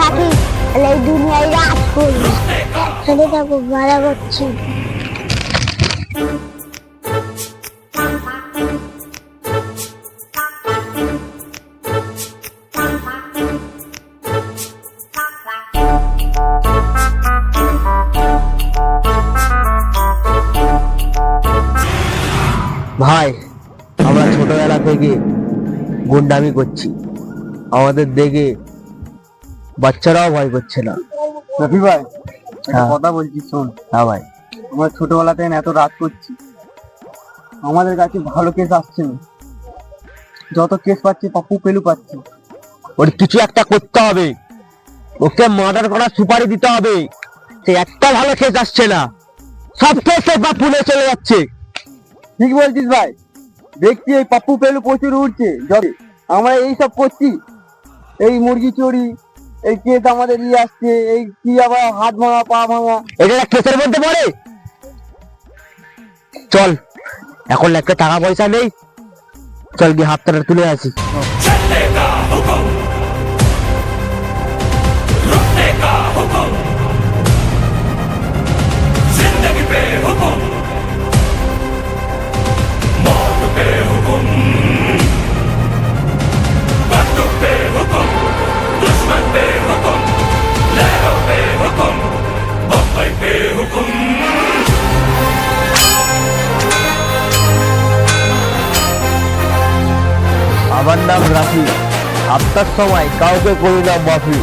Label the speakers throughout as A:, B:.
A: থাকি তাহলে এই দুনিয়ায় রাজ করবি। ছেলেটা খুব ভালো করছি।
B: ভাই, আমরা ছোটবেলা থেকে গুন্ডামি করছি, আমাদের দেখে বাচ্চারাও ভয় করছে না।
C: রফি ভাই, একটা
B: হ্যাঁ।
C: কথা বলছি শোন।
B: হ্যাঁ ভাই,
C: আমরা ছোটবেলা থেকে এত রাত করছি, আমাদের কাছে ভালো কেস আসছে না। যত কেস পাচ্ছি পাপ্পু পেলু পাচ্ছি।
B: ওর কিছু একটা করতে হবে, ওকে মার্ডার করার সুপারি দিতে হবে। সে একটা ভালো কেস আসছে না, সব কেস বা পুলে চলে যাচ্ছে।
C: ঠিক বলছিস ভাই, দেখছি এই পাপ্পু পেলু প্রচুর উঠছে। আমরা এই সব করছি, এই মুরগি চুরি, এই কেস আমাদের আসছে, এই কি আবার হাত ভাঙা পা ভাঙা।
B: এটা কেসের মধ্যে পড়ে। চল, এখন একটা টাকা পয়সা নেই, চল গিয়ে হাতটা তুলে আসি। আমার নাম রাফি, আপনার সময় কাউকে করি না মাফি।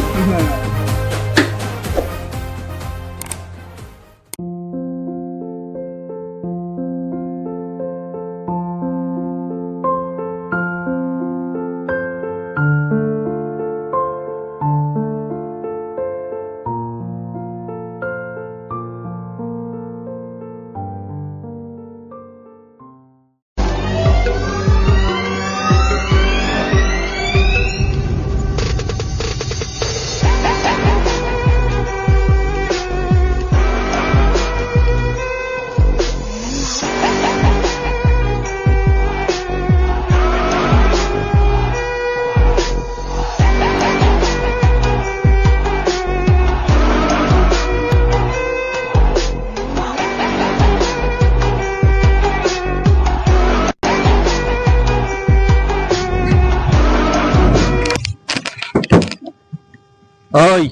B: ওই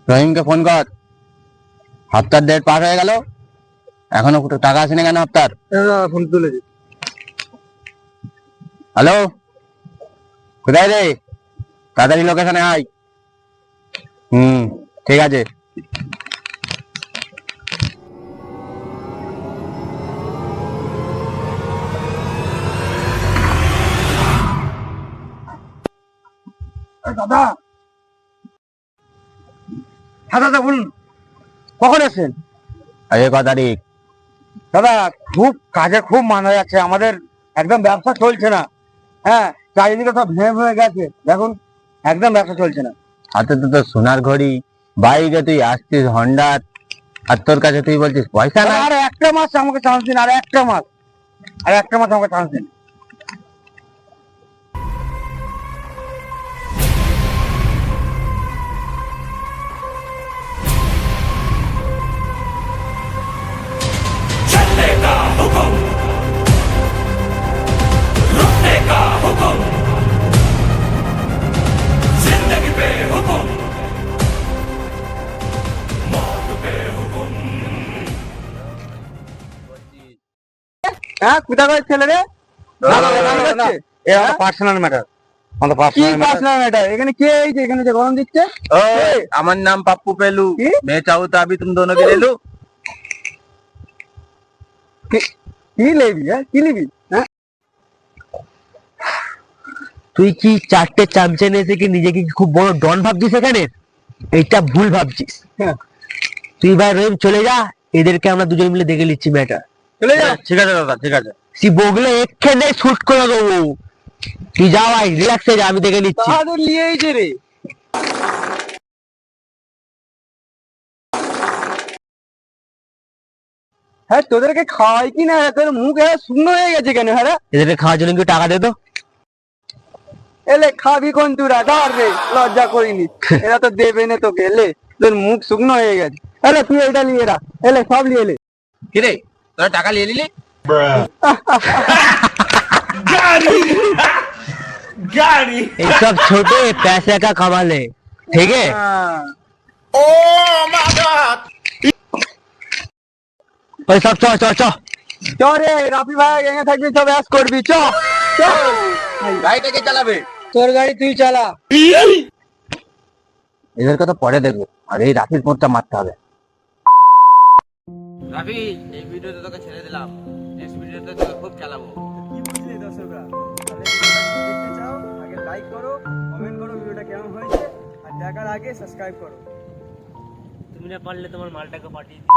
B: রহিমকে ফোন কর, হাফতার ডেট পার হয়ে গেল, এখনো টাকা আসেনি কেন হাফতার?
C: ফোন তুলে দিই।
B: হ্যালো, কোথায় রে? তাড়াতাড়ি লোকেশনে আয়। ঠিক আছে।
C: দাদা, হ্যাঁ দাদা বলুন, কখন এসেছেন?
B: আজকে ক তারিখ?
C: দাদা খুব কাজে খুব মানা যাচ্ছে, আমাদের একদম ব্যবসা চলছে না। হ্যাঁ, চারিদিকে সব ভেঙে ভেঙে গেছে, দেখুন একদম ব্যবসা চলছে না।
B: হাতে তো তোর সোনার ঘড়ি, বাইকে তুই আসছিস হন্ডার, আর তোর কাছে তুই বলছিস পয়সা না।
C: আর একটা মাস আমাকে চান্স দিন, আর একটা মাস আমাকে চান্স দিন। হ্যাঁ, কোথাকার ছেলে রে?
B: Personal matter.
C: কি পার্সোনাল ম্যাটার? এখানে কে এই যে এখানে যে গরম দিচ্ছে?
B: আমার নাম पप्पू पेलू, मैं चाहूँ तो अभी तुम दोनों की ले लूं।
C: কি লেবি? হ্যাঁ, কি নিবি? হ্যাঁ,
B: তুই কি চারটে চামচে এসে কি নিজেকে খুব বড় ডন ভাবছিস এখানে? এইটা ভুল ভাবছিস।
C: হ্যাঁ।
B: তুই ভাই রহিম চলে যা, এদেরকে আমরা দুজন মিলে দেখে নিচ্ছি ম্যাটার।
C: চলে যা।
B: ঠিক আছে দাদা, ঠিক আছে। তুই বগলে এখানে শুট করে দেবো। তুই যা ভাই, রিল্যাক্সে যা, আমি দেখে নিচ্ছি।
C: বাহাদুর নিয়ে এইছে রে। হ্যাঁ, তোদেরকে খাওয়াই কি না? তোর মুখ শুকনো হয়ে গেছে কেন? হ্যাঁ,
B: এদেরকে খাওয়ার জন্য কি টাকা দে তো।
C: এলে খাবি কোন তুরা ধর রে, লজ্জা করিনি, এরা তো দেবে না তোকে, এলে তোর মুখ শুকনো হয়ে গেছে, এলে তুই এটা নিয়ে এরা, এলে সব নিয়ে এলে।
B: কিরে তোরা টাকা নিয়ে নিলি? এইসব ছোটে पैसे का कमाले, ठीक है? ওই সব চ চ চ
C: চ রে রাফি ভাই, এখানে থাকবি সব অ্যাশ করবি, চ চ।
B: গাড়িটাকে চালাবে,
C: তোর গাড়ি তুই চালা।
B: এদেরকে তো পরে দেখবো, আর এই রাফির মোড়টা মারতে হবে।
D: রাফি, এই ভিডিওতে তোকে ছেড়ে দিলাম, নেক্সট ভিডিওতে তোকে খুব চালাবো।
C: কি বুঝলি দর্শকরা, তাহলে ভিডিওটা দেখতে চাও আগে লাইক করো, কমেন্ট করো ভিডিওটা কেমন হয়েছে, আর দেখার আগে সাবস্ক্রাইব করো।
D: তুমি না পারলে তোমার মালটাকে পাঠিয়ে দিও।